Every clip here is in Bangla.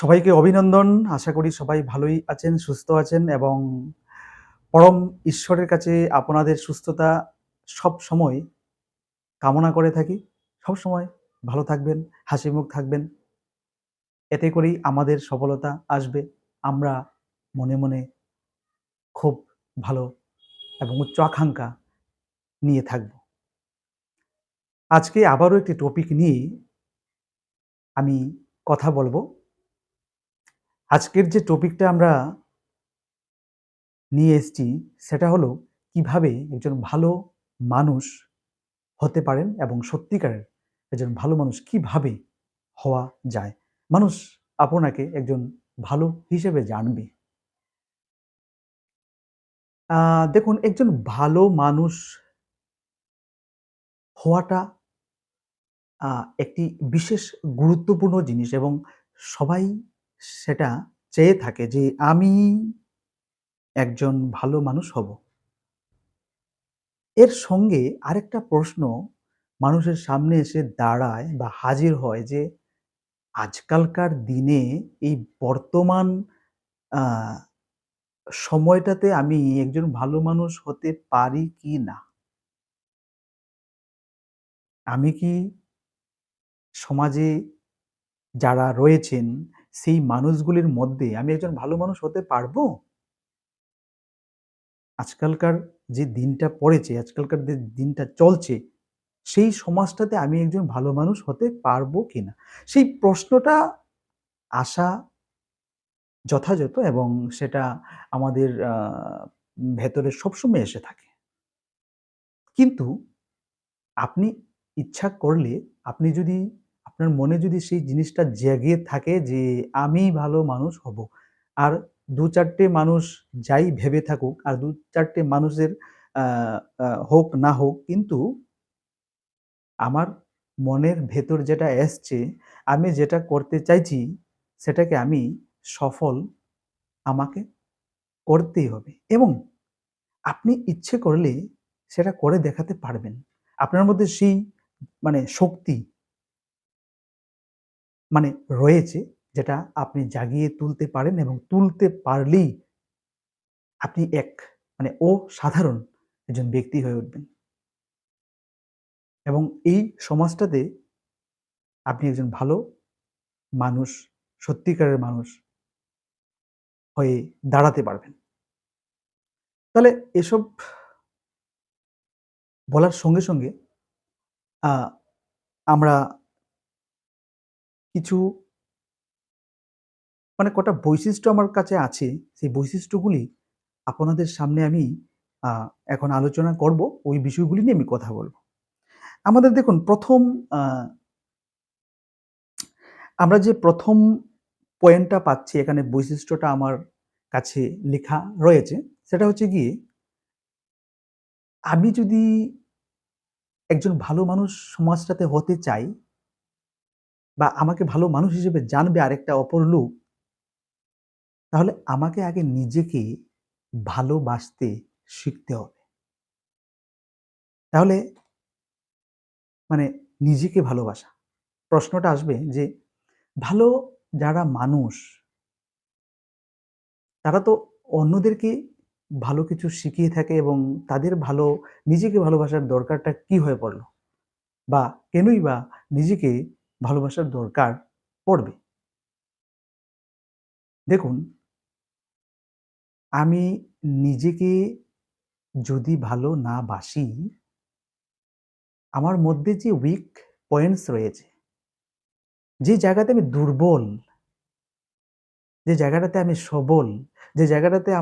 সবাইকে অভিনন্দন। আশা করি সবাই ভালোই আছেন, সুস্থ আছেন এবং পরম ঈশ্বরের কাছে আপনাদের সুস্থতা সবসময় কামনা করে থাকি। সবসময় ভালো থাকবেন, হাসিমুখ থাকবেন। এতে করেই আমাদের সফলতা আসবে। আমরা মনে, মনে খুব ভালো এবং উচ্চ আকাঙ্ক্ষা নিয়ে থাকব। আজকে আবারও একটি টপিক নিয়ে আমি কথা বলব। আজকের যে টপিকটা আমরা নিয়ে এসেছি সেটা হলো কিভাবে একজন ভালো মানুষ হতে পারেন এবং সত্যিকারের একজন ভালো মানুষ কিভাবে হওয়া যায়। মানুষ আপনাকে একজন ভালো হিসেবে জানবে। দেখুন, একজন ভালো মানুষ হওয়াটা আ একটি বিশেষ গুরুত্বপূর্ণ জিনিস এবং সবাই সেটা চেয়ে থাকে যে আমি একজন ভালো মানুষ হব। এর সঙ্গে আরেকটা প্রশ্ন মানুষের সামনে এসে দাঁড়ায় বা হাজির হয় যে আজকালকার দিনে এই বর্তমান আ সময়টাতে আমি একজন ভালো মানুষ হতে পারি কি না? আমি কি সমাজে যারা রয়েছেন সেই মানুষগুলির মধ্যে আমি একজন ভালো মানুষ হতে পারবো? আজকালকার যে দিনটা পড়েছে, আজকালকার যে দিনটা চলছে, সেই সমাজটাতে আমি একজন ভালো মানুষ হতে পারবো কিনা? সেই প্রশ্নটা আসা যথাযথ এবং সেটা আমাদের ভেতরে সবসময় এসে থাকে। কিন্তু আপনি ইচ্ছা করলে আপনি যদি আপনার মনে যদি সেই জিনিসটা জেগে থাকে যে আমি ভালো মানুষ হব। আর ২-৪ টে মানুষ যাই ভেবে থাকুক আর ২-৪ টে মানুষের আ আ হোক না হোক কিন্তু আমার মনের ভেতর যেটা এসছে, আমি যেটা করতে চাইছি সেটাকে আমি সফল আমাকে করতেই হবে এবং আপনি ইচ্ছে করলে সেটা করে দেখাতে পারবেন। আপনার মধ্যে সেই শক্তি রয়েছে যেটা আপনি জাগিয়ে তুলতে পারেন এবং তুলতে পারলেই আপনি অসাধারণ একজন ব্যক্তি হয়ে উঠবেন এবং এই সমাজটাতে আপনি একজন ভালো মানুষ, সত্যিকারের মানুষ হয়ে দাঁড়াতে পারবেন। তাহলে এসব বলার সঙ্গে, সঙ্গে আ আমরা কিছু কটা বৈশিষ্ট্য আমার কাছে আছে। সেই বৈশিষ্ট্যগুলি আপনাদের সামনে আমি আ এখন আলোচনা করব। ওই বিষয়গুলি নিয়ে আমি কথা বলব। আমাদের দেখুন ১ম আ আমরা যে ১ম পয়েন্টটা পাচ্ছি এখানে বৈশিষ্ট্যটা আমার কাছে লেখা রয়েছে। সেটা হচ্ছে গিয়ে আমি যদি একজন ভালো মানুষ সমাজটাতে হতে চাই বা আমাকে ভালো মানুষ হিসেবে জানবে আরেকটা অপর লোক, তাহলে আমাকে আগে নিজেকে ভালোবাসতে শিখতে হবে। তাহলে মানে নিজেকে ভালোবাসা। প্রশ্নটা আসবে যে ভালো যারা মানুষ তারা তো অন্যদেরকে ভালো কিছু শিখিয়ে থাকে এবং তাদের নিজেকে ভালোবাসার দরকারটা কি হয়ে পড়ল? বা কেনই বা নিজেকে ভালোবাসার দরকার পড়বে? দেখুন, আমি নিজেকে যদি ভালো না বাসি, আমার মধ্যে যে উইক পয়েন্টস রয়েছে, যে জায়গাতে আমি দুর্বল, যে জায়গাটাতে আমি সবল, যে জায়গাটাতে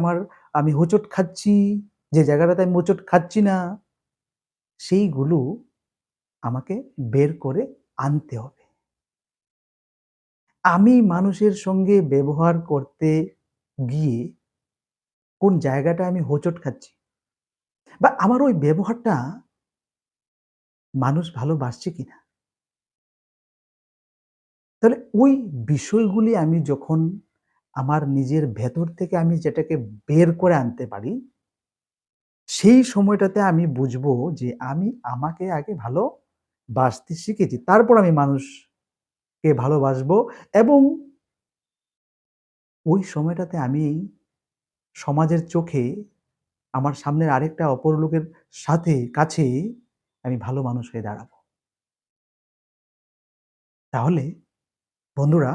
আমি হোঁচট খাচ্ছি, যে জায়গাটাতে আমি হোঁচট খাচ্ছি না, সেইগুলো আমাকে বের করে আনতে হবে। আমি মানুষের সঙ্গে ব্যবহার করতে গিয়ে কোন জায়গাটায় আমি হোঁচট খাচ্ছি বা আমার ওই ব্যবহারটা মানুষ ভালোবাসছে কিনা? তাহলে ওই বিষয়গুলি আমি যখন আমার নিজের ভেতর থেকে আমি যেটাকে বের করে আনতে পারি, সেই সময়টাতে আমি বুঝবো যে আমি আমাকে আগে ভালোবাসতে শিখেছি। তারপর আমি মানুষকে ভালোবাসবো এবং ওই সময়টাতে আমি সমাজের চোখে আমার সামনের আরেকটা অপর লোকের কাছে আমি ভালো মানুষ হয়ে দাঁড়াবো। তাহলে বন্ধুরা,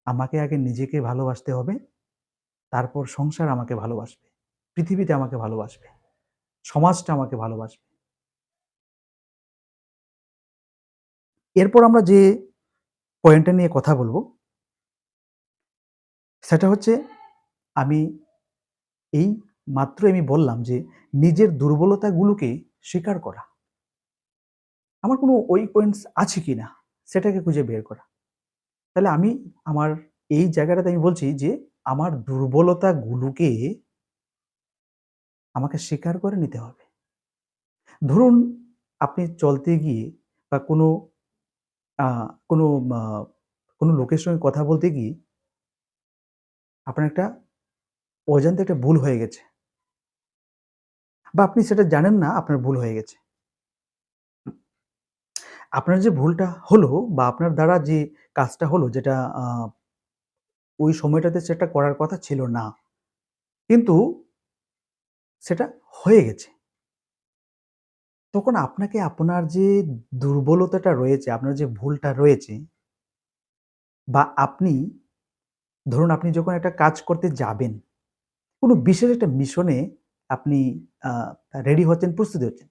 আমাকে আগে নিজেকে ভালোবাসতে হবে, তারপর সংসার আমাকে ভালোবাসবে। পৃথিবীতে আমাকে ভালোবাসবে। সমাজটা আমাকে ভালোবাসবে। এরপর আমরা যে পয়েন্টটা নিয়ে কথা বলব, সেটা হচ্ছে আমি এই মাত্রই আমি বললাম যে নিজের দুর্বলতাগুলোকে স্বীকার করা। আমার কোনো weak পয়েন্টস আছে কিনা সেটাকে খুঁজে বের করা। তাহলে আমি আমার এই জায়গাটাতে আমি বলছি যে আমার দুর্বলতাগুলোকে আমাকে স্বীকার করে নিতে হবে। ধরুন আপনি চলতে গিয়ে বা আ কোনো মা কোনো লোকের সঙ্গে কথা বলতে গিয়ে আপনার একটা অজান্তে একটা ভুল হয়ে গেছে বা আপনি সেটা জানেন না আপনার ভুল হয়ে গেছে। আপনার যে ভুলটা হলো বা আপনার দ্বারা যে কাজটা হলো যেটা ওই সময়টাতে সেটা করার কথা ছিল না। কিন্তু সেটা হয়ে গেছে। তখন আপনাকে আপনার যে দুর্বলতাটা রয়েছে, আপনার যে ভুলটা রয়েছে বা ধরুন আপনি যখন একটা কাজ করতে যাবেন, কোনো বিশেষ একটা মিশনে আপনি আ রেডি হচ্ছেন, প্রস্তুতি হচ্ছেন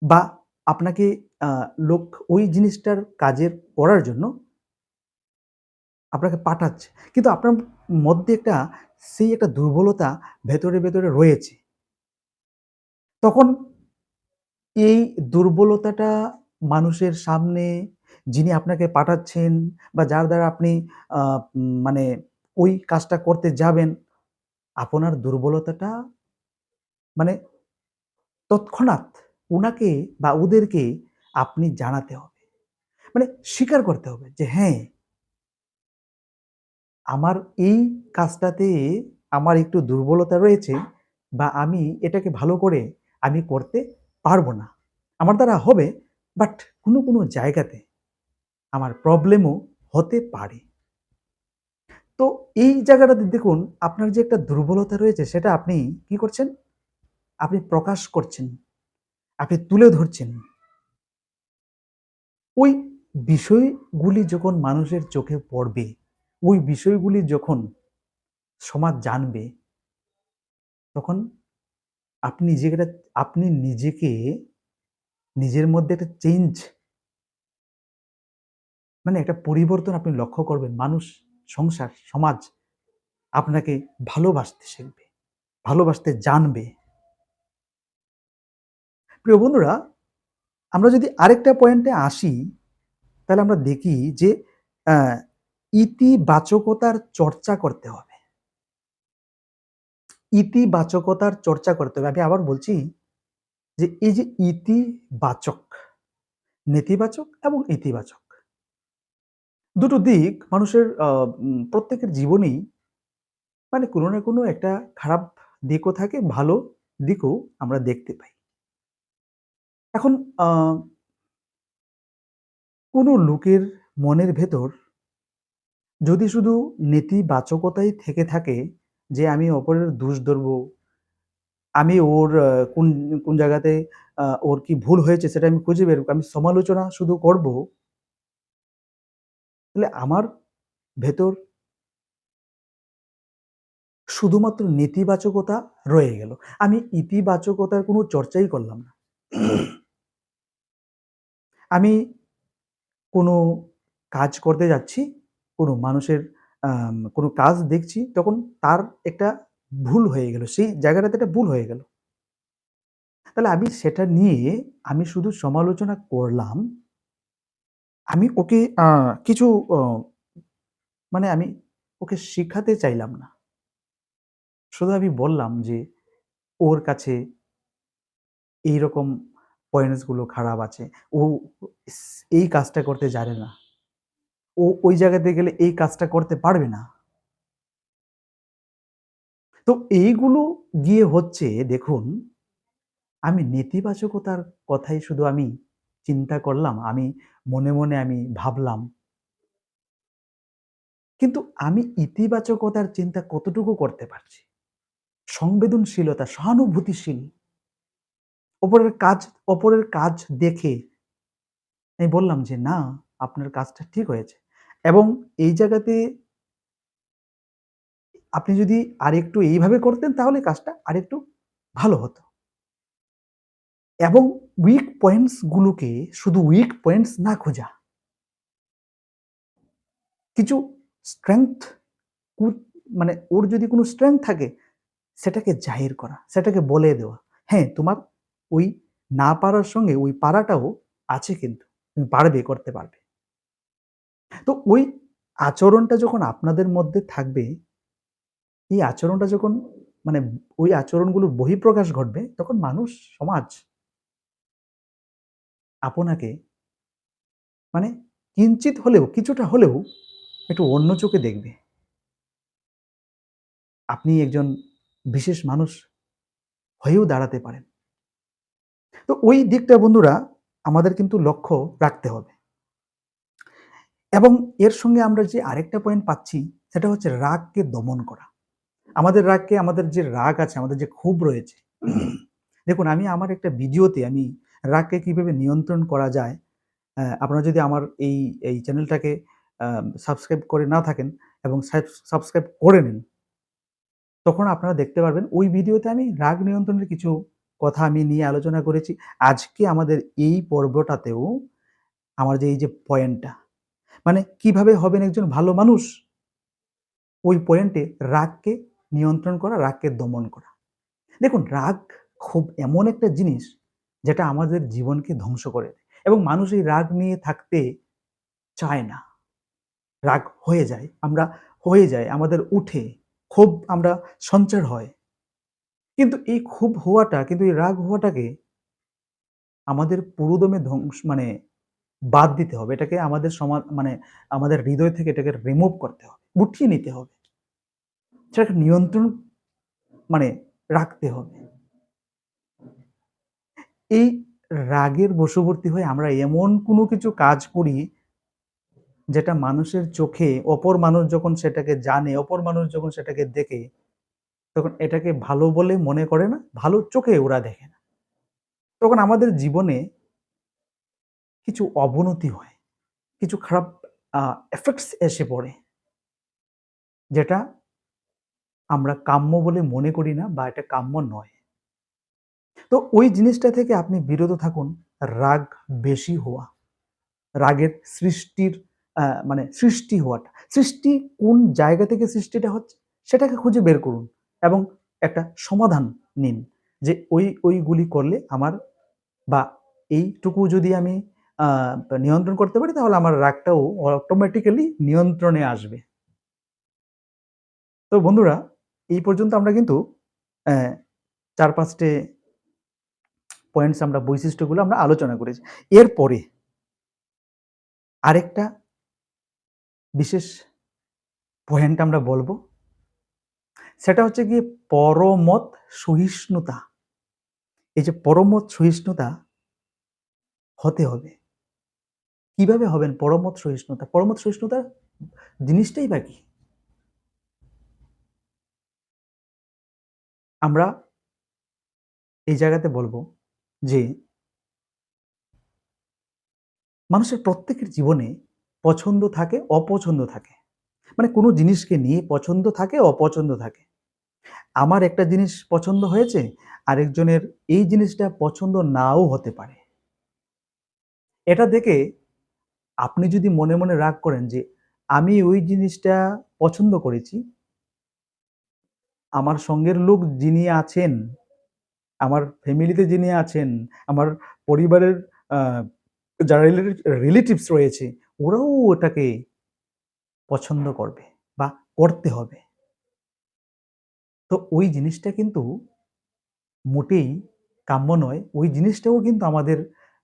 বা আপনাকে আ লোক ওই জিনিসটার কাজের করার জন্য আপনাকে পাঠাচ্ছে। কিন্তু আপনার মধ্যে সেই একটা দুর্বলতা ভেতরে রয়েছে। তখন এই দুর্বলতাটা মানুষের সামনে যিনি আপনাকে পাঠাচ্ছেন বা যার দ্বারা আপনি আ মানে ওই কাজটা করতে যাবেন, আপনার দুর্বলতাটা মানে তৎক্ষণাৎ উনাকে বা ওদেরকে আপনি জানাতে হবে। মানে স্বীকার করতে হবে যে, "হ্যাঁ, আমার এই কাজটাতে আমার একটু দুর্বলতা রয়েছে বা আমি এটাকে ভালো করে আমি করতে পারব না। আমার দ্বারা হবে, বাট কোনো জায়গাতে আমার প্রবলেমও হতে পারে।" তো এই জায়গাটাতে দেখুন আপনার যে একটা দুর্বলতা রয়েছে সেটা আপনি কি করছেন? আপনি প্রকাশ করছেন, আপনি তুলে ধরছেন। ওই বিষয়গুলি যখন মানুষের চোখে পড়বে, ওই বিষয়গুলি যখন সমাজ জানবে, তখন আপনি নিজেকে আপনি নিজেকে নিজের মধ্যে একটা চেঞ্জ মানে একটা পরিবর্তন আপনি লক্ষ্য করবেন। মানুষ, সংসার, সমাজ আপনাকে ভালোবাসতে শিখবে, ভালোবাসতে জানবে। প্রিয় বন্ধুরা, আমরা যদি আরেকটা পয়েন্টে আসি, তাহলে আমরা দেখি যে আ ইতিবাচকতার চর্চা করতে হবে। ইতিবাচকতার চর্চা করতে হবে। আমি আবার বলছি যে এই যে ইতিবাচক, নেতিবাচক এবং ইতিবাচক। দুটো দিক মানুষের প্রত্যেকের জীবনেই মানে কোনো না কোনো একটা খারাপ দিকও থাকে, ভালো দিকও আমরা দেখতে পাই। এখন আ কোনো লোকের মনের ভেতর যদি শুধু নেতিবাচকতাই থেকে থাকে যে আমি অপরের দোষ ধরব, আমি ওর কোন জায়গাতে ওর কি ভুল হয়েছে সেটা আমি খুঁজে বের আমি সমালোচনা শুধু করব, তাহলে আমার ভেতর শুধুমাত্র নেতিবাচকতা রয়ে গেল। আমি ইতিবাচকতার কোনো চর্চাই করলাম না। আমি কোনো কাজ করতে যাচ্ছি, কোনো মানুষের কোনো কাজ দেখছি, তখন তার একটা ভুল হয়ে গেল। সেই জায়গাটাতে একটা ভুল হয়ে গেল। তাহলে আমি সেটা নিয়ে আমি শুধু সমালোচনা করলাম। আমি ওকে কিছু অ মানে আমি ওকে শিখাতে চাইলাম না। শুধু আমি বললাম যে, "ওর কাছে এইরকম পয়েন্টস গুলো খারাপ আছে। ও ইস এই কাজটা করতে জানে না। ও ওই জায়গাতে গেলে এই কাজটা করতে পারবে না।" তো এইগুলো গিয়ে হচ্ছে দেখুন, আমি নেতিবাচকতার কথাই শুধু আমি চিন্তা করলাম। আমি মনে আমি ভাবলাম। কিন্তু আমি ইতিবাচকতার চিন্তা কতটুকু করতে পারছি? সংবেদনশীলতা, সহানুভূতিশীল, অপরের কাজ অপরের কাজ দেখে আমি বললাম যে, "না, আপনার কাজটা ঠিক হয়েছে।" এবং এই জায়গাতে আপনি যদি আরেকটু এইভাবে করতেন তাহলে কাজটা আরেকটু ভালো হতো। এবং উইক পয়েন্টস গুলোকে শুধু উইক পয়েন্টস না খোঁজা, কিছু স্ট্রেংথ কুত মানে ওর যদি কোনো স্ট্রেংথ থাকে সেটাকে জাহির করা, সেটাকে বলে দেওয়া। হ্যাঁ, তোমার ওই না পারার সঙ্গে ওই পারাটাও আছে কিন্তু। তুমি পারবে, করতে পারবে। তো ওই আচরণটা যখন আপনাদের মধ্যে থাকবে, এই আচরণটা যখন মানে ওই আচরণগুলোর বহিঃপ্রকাশ ঘটবে, তখন মানুষ, সমাজ আপনাকে মানে কিঞ্চিৎ হলেও, কিছুটা হলেও একটু অন্য চোখে দেখবে। আপনি একজন বিশেষ মানুষ হয়েও দাঁড়াতে পারেন। তো ওই দিকটা বন্ধুরা আমাদের কিন্তু লক্ষ্য রাখতে হবে। এবং এর সঙ্গে আমরা যে আরেকটা পয়েন্ট পাচ্ছি সেটা হচ্ছে রাগকে দমন করা। আমাদের যে রাগ আছে, আমাদের যে ক্ষোভ রয়েছে, দেখুন আমি আমার একটা ভিডিওতে আমি রাগকে কিভাবে নিয়ন্ত্রণ করা যায়, আপনারা যদি আমার এই চ্যানেলটাকে সাবস্ক্রাইব করে না থাকেন এবং সাবস্ক্রাইব করে নিন, তখন আপনারা দেখতে পারবেন ওই ভিডিওতে আমি রাগ নিয়ন্ত্রণের কিছু কথা আমি নিয়ে আলোচনা করেছি। আজকে আমাদের এই পর্বটাতেও আমার যে এই যে পয়েন্টটা, মানে কিভাবে হবেন একজন ভালো মানুষ, ওই পয়েন্টে রাগকে নিয়ন্ত্রণ করা, রাগকে দমন করা। দেখুন রাগ খুব এমন একটা জিনিস যেটা আমাদের জীবনকে ধ্বংস করে দেয় এবং মানুষ এই রাগ নিয়ে থাকতে চায় না। রাগ হয়ে যায়, আমাদের উঠে, ক্ষোভ আমরা সঞ্চার হয়। কিন্তু এই ক্ষোভ হওয়াটা, কিন্তু এই রাগ হওয়াটাকে আমাদের পুরোদমে মানে বাদ দিতে হবে। এটাকে আমাদের মানে আমাদের হৃদয় থেকে এটাকে রিমুভ করতে হবে। উঠিয়ে নিতে হবে। সেটাকে নিয়ন্ত্রণ মানে রাখতে হবে। এই রাগের বশবর্তী হয়ে আমরা এমন কোনো কিছু কাজ করি যেটা মানুষের চোখে, অপর মানুষ যখন সেটাকে জানে, অপর মানুষ যখন সেটাকে দেখে, তখন এটাকে ভালো বলে মনে করে না, ভালো চোখে ওরা দেখে না। তখন আমাদের জীবনে কিছু অবনতি হয়, কিছু খারাপ ইফেক্টস এসে পড়ে, যেটা আমরা কাম্য বলে মনে করি না বা এটা কাম্য নয়। তো ওই জিনিসটা থেকে আপনি বিরত থাকুন, রাগ বেশি হওয়া। রাগের সৃষ্টির মানে সৃষ্টি হওয়াটা। সৃষ্টি কোন জায়গা থেকে সৃষ্টিটা হচ্ছে সেটাকে খুঁজে বের করুন এবং একটা সমাধান নিন। যে ওইগুলি করলে আমার বা এইটুকু যদি আমি আ নিয়ন্ত্রণ করতে পারি তাহলে আমার রাগটাও অটোমেটিক্যালি নিয়ন্ত্রণে আসবে। তো বন্ধুরা এই পর্যন্ত আমরা কিন্তু অ্যা ৪-৫ টে পয়েন্টস আমরা বৈশিষ্ট্যগুলো আমরা আলোচনা করেছি। এরপরে আরেকটা বিশেষ পয়েন্ট আমরা বলব। সেটা হচ্ছে গিয়ে পরমত সহিষ্ণুতা। এই যে পরমত সহিষ্ণুতা হতে হবে। কিভাবে হবেন পরমত সহিষ্ণুতা? পরমত সহিষ্ণুতা জিনিসটাই বা কি? আমরা এই জায়গাতে বলব যে মানুষের প্রত্যেকের জীবনে পছন্দ থাকে, অপছন্দ থাকে। মানে কোনো জিনিসকে নিয়ে পছন্দ থাকে, অপছন্দ থাকে। আমার একটা জিনিস পছন্দ হয়েছে, আরেকজনের এই জিনিসটা পছন্দ নাও হতে পারে। এটা দেখে আপনি যদি মনে, মনে রাগ করেন যে আমি ওই জিনিসটা পছন্দ করেছি, আমার সঙ্গের লোক যিনি আছেন, আমার ফ্যামিলিতে যিনি আছেন, আমার পরিবারের আ যারা রিলেটিভস রয়েছে, ওরাও ওটাকে পছন্দ করবে বা করতে হবে। তো ওই জিনিসটা কিন্তু মোটেই কাম্য নয়। ওই জিনিসটাও কিন্তু আমাদের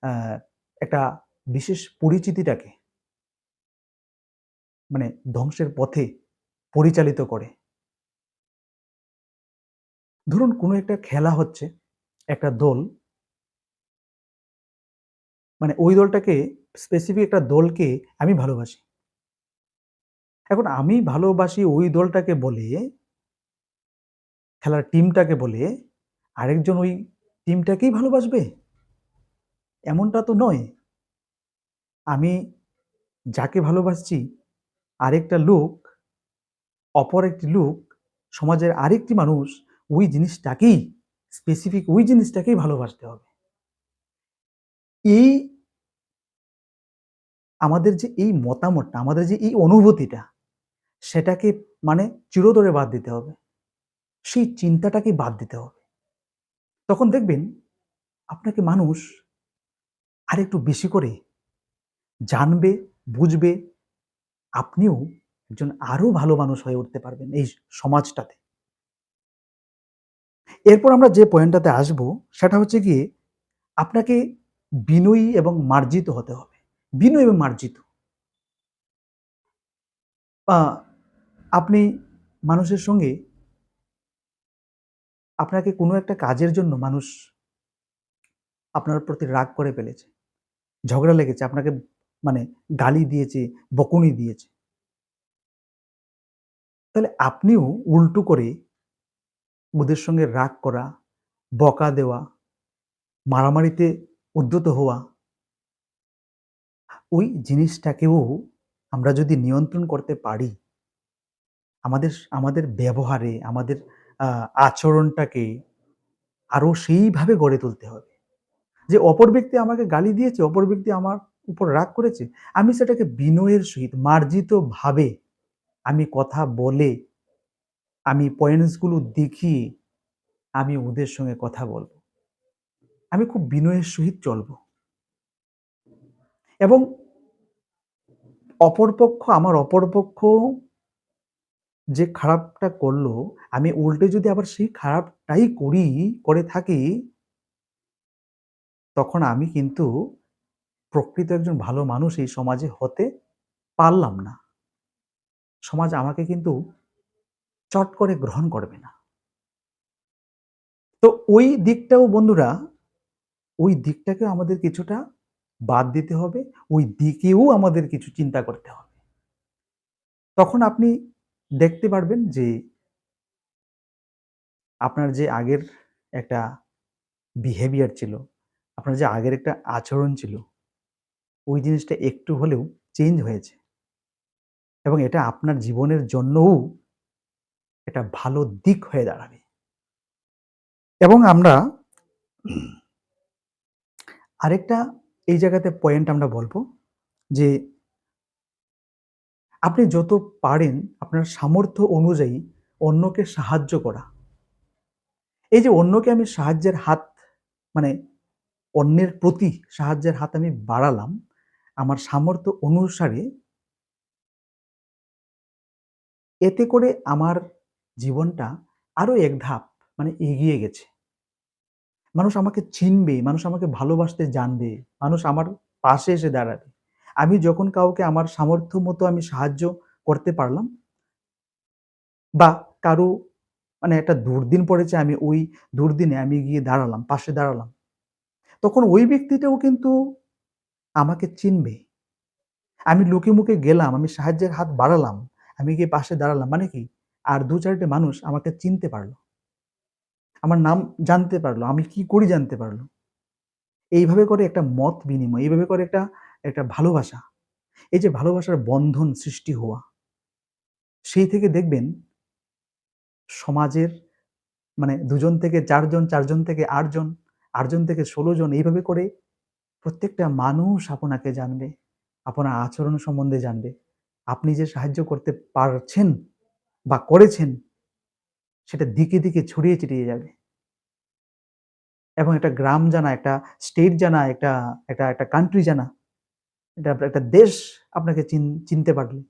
আ একটা বিশেষ পরিচিতিটাকে মানে ধ্বংসের পথে পরিচালিত করে। ধরুন কোনো একটা খেলা হচ্ছে, একটা দল মানে ওই দলটাকে স্পেসিফিক একটা দলকে আমি ভালোবাসি। এখন আমি ভালোবাসি ওই দলটাকে বলে, খেলার টিমটাকে বলে, আরেকজন ওই টিমটাকেই ভালোবাসবে? এমনটা তো নয়। আমি যাকে ভালোবাসছি আরেকটা লোক, অপর একটি লোক, সমাজের আরেকটি মানুষ ওই জিনিসটাকেই, স্পেসিফিক ওই জিনিসটাকেই ভালোবাসতে হবে। এই আমাদের যে এই মতামতটা, আমাদের যে এই অনুভূতিটা, সেটাকে মানে চিরতরে বাদ দিতে হবে। সেই চিন্তাটাকে বাদ দিতে হবে। তখন দেখবেন আপনাকে মানুষ আরেকটু বেশি করে জানবে, বুঝবে। আপনিও একজন আরো ভালো মানুষ হয়ে উঠতে পারবেন এই সমাজটাতে। এরপর আমরা যে পয়েন্টটাতে আসবো সেটা হচ্ছে গিয়ে আপনাকে বিনয়ী এবং মার্জিত হতে হবে। বিনয়ী এবং মার্জিত। আ আপনি মানুষের সঙ্গে, আপনাকে কোনো একটা কাজের জন্য মানুষ আপনার প্রতি রাগ করে ফেলেছে। ঝগড়া লেগেছে, আপনাকে মানে গালি দিয়েছে, বকুনি দিয়েছে। তাহলে আপনিও উল্টো করে ওদের সঙ্গে রাগ করা, বকা দেওয়া, মারামারিতে উদ্যত হওয়া, ওই জিনিসটাকেও আমরা যদি নিয়ন্ত্রণ করতে পারি, আমাদের আমাদের ব্যবহারে, আমাদের আ আচরণটাকে আরো সেইভাবে গড়ে তুলতে হবে। যে অপর ব্যক্তি আমাকে গালি দিয়েছে, অপর ব্যক্তি আমার উপর রাগ করেছে, আমি সেটাকে বিনয়ের সহিত মার্জিতভাবে আমি কথা বলে, আমি পয়েন্টস গুলো দেখিয়ে আমি ওদের সঙ্গে কথা বলব। আমি খুব বিনয়ের সহিত চলব। এবং অপরপক্ষ যে খারাপটা করলো, আমি উল্টে যদি আবার সেই খারাপটাই করে থাকি, তখন আমি কিন্তু প্রকৃত একজন ভালো মানুষ এই সমাজে হতে পারলাম না। সমাজ আমাকে কিন্তু চট করে গ্রহণ করবে না। তো ওই দিকটাও বন্ধুরা, ওই দিকটাকেও আমাদের কিছুটা বাদ দিতে হবে। ওই দিকেও আমাদের কিছু চিন্তা করতে হবে। তখন আপনি দেখতে পারবেন যে আপনার যে আগের একটা বিহেভিয়ার ছিল, আপনার যে আগের একটা আচরণ ছিল, ওই জিনিসটা একটু হলেও চেঞ্জ হয়েছে। এবং এটা আপনার জীবনের জন্যও একটা ভালো দিক হয়ে দাঁড়াবে। এবং আমরা আরেকটা এই জায়গাতে পয়েন্ট আমরা বলব যে, আপনি যত পারেন আপনার সামর্থ্য অনুযায়ী অন্যকে সাহায্য করা। এই যে অন্যকে আমি সাহায্যের হাত, মানে অন্যের প্রতি সাহায্যের হাত আমি বাড়ালাম, আমার সামর্থ্য অনুসারে, এতে করে আমার জীবনটা আরো এক ধাপ মানে এগিয়ে গেছে। মানুষ আমাকে চিনবে, মানুষ আমাকে ভালোবাসতে জানবে, মানুষ আমার পাশে এসে দাঁড়াবে। আমি যখন কাউকে আমার সামর্থ্য মতো আমি সাহায্য করতে পারলাম, বা কারো মানে একটা দুর্দিন পড়েছে, আমি ওই দুর্দিনে আমি গিয়ে দাঁড়ালাম, পাশে দাঁড়ালাম। তখন ওই ব্যক্তিটাও কিন্তু আমাকে চিনবে। আমি লোকে মুখে গেলাম, আমি সাহায্যের হাত বাড়ালাম, আমি গিয়ে পাশে দাঁড়ালাম। মানে কি? আর ২-৪ টে মানুষ আমাকে চিনতে পারল। আমার নাম জানতে পারল, আমি কি করি জানতে পারল। এইভাবে করে একটা মত বিনিময়, এইভাবে করে একটা ভালোবাসা। এই যে ভালোবাসার বন্ধন সৃষ্টি হওয়া, সেই থেকে দেখবেন সমাজের মানে ২ জন থেকে ৪ জন, ৪ জন থেকে ৮ জন, ৮ জন থেকে ১৬ জন, এইভাবে করে প্রত্যেকটা মানুষ আপনাকে জানবে, আপনার আচরণ সম্বন্ধে জানবে। আপনি যে সাহায্য করতে পারছেন বা করেছেন, সেটা দিকে, দিকে ছড়িয়ে ছিটিয়ে যাবে। এবং একটা গ্রাম জানা, একটা স্টেট জানা, একটা কান্ট্রি জানা, একটা দেশ আপনাকে চিনতে পারলে,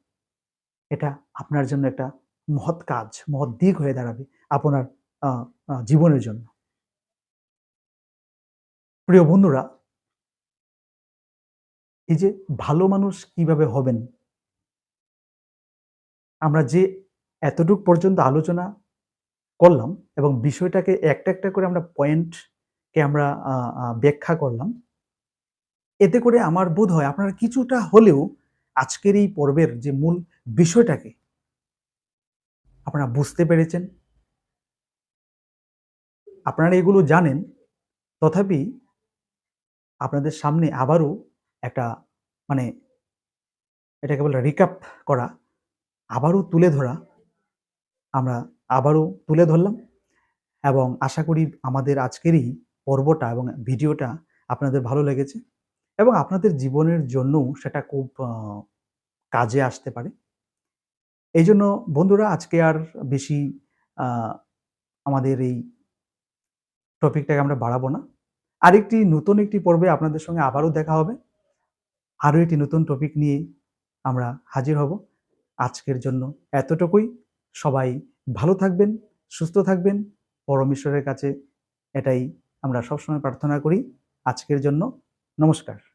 এটা আপনার জন্য একটা মহৎ কাজ, মহৎ দিক হয়ে দাঁড়াবে আপনার আ আ জীবনের জন্য। প্রিয় বন্ধুরা, এই যে ভালো মানুষ কিভাবে হবেন? আমরা যে এতটুক পর্যন্ত আলোচনা করলাম এবং বিষয়টাকে একটা, একটা করে আমরা পয়েন্টকে আমরা আ আ ব্যাখ্যা করলাম। এতে করে আমার বোধ হয় আপনারা কিছুটা হলেও আজকের এই পর্বের যে মূল বিষয়টাকে আপনারা বুঝতে পেরেছেন। আপনারা এগুলো জানেন, তথাপি আপনাদের সামনে আবারও একটা মানে এটাকে বলে রিক্যাপ করা, আবারও তুলে ধরা, আমরা আবারও তুলে ধরলাম এবং আশা করি আমাদের আজকের এই পর্বটা এবং ভিডিওটা আপনাদের ভালো লেগেছে এবং আপনাদের জীবনের জন্যও সেটা খুব কাজে আসতে পারে। এইজন্য বন্ধুরা আজকে আর বেশি আ আমাদের এই টপিকটাকে আমরা বাড়াবো না। আরেকটি নতুন একটি পর্বে আপনাদের সঙ্গে আবারও দেখা হবে। আরো একটি নতুন টপিক নিয়ে আমরা হাজির হব। আজকের জন্য এতটুকুই। সবাই ভালো থাকবেন, সুস্থ থাকবেন। পরম ঈশ্বরের কাছে এটাই আমরা সবসময় প্রার্থনা করি। আজকের জন্য নমস্কার।